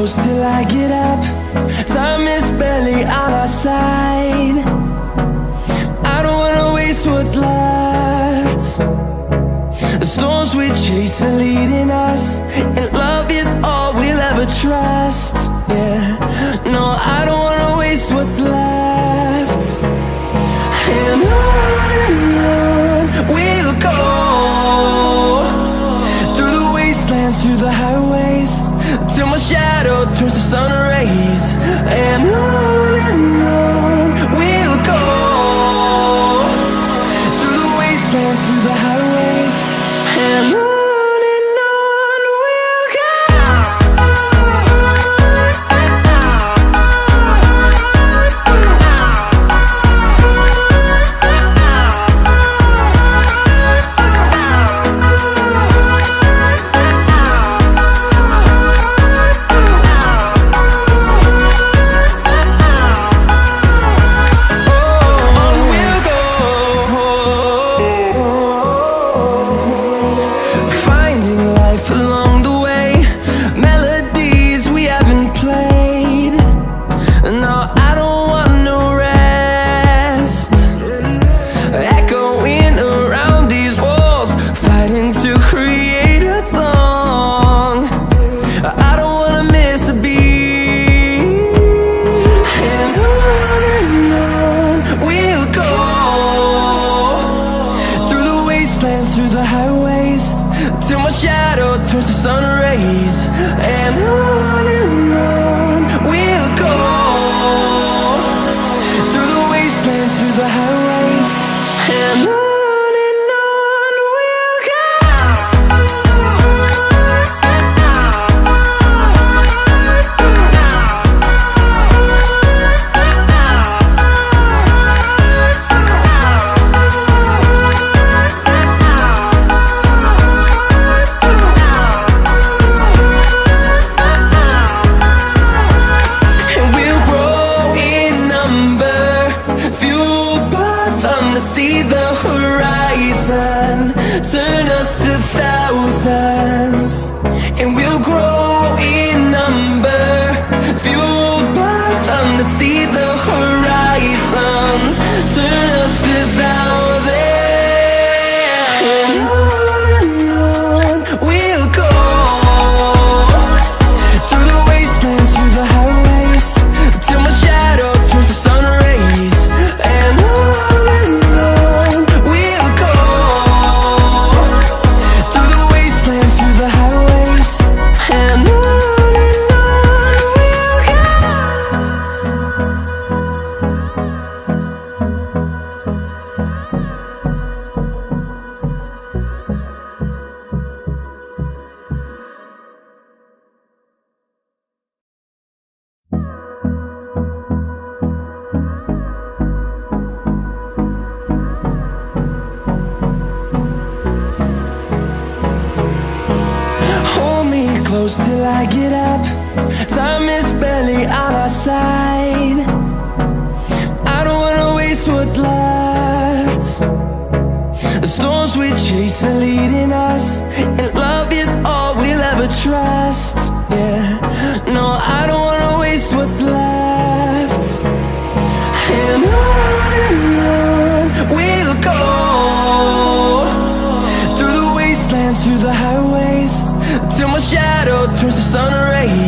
close till I get up. Time is barely on our side. I don't wanna waste what's left. The storms we chase are leading us, and love is all we'll ever trust. Yeah, no, I don't wanna waste what's left. And on we'll go, through the wastelands, through the highways, till my shadow turns to sun rays. And on we'll go, through the wastelands, through the highways, and on. Through the highways, till my shadow turns to sun rays. And on we'll go, through the wastelands, through the highways, and on. See the horizon turn us to thousands, and we'll grow in number, fueled by them. To see the horizon turn us to thousands, and on we'll go, through the wastelands, through the highways, till my shadow turns to sun rays. And close till I get up. Time is barely on our side. I don't wanna waste what's left. The storms we chase are leading us, and love is all we'll ever trust. Yeah, no, I don't wanna waste what's left. And on we'll go, through the wastelands, through the highways, till my shadow turns to sun rays.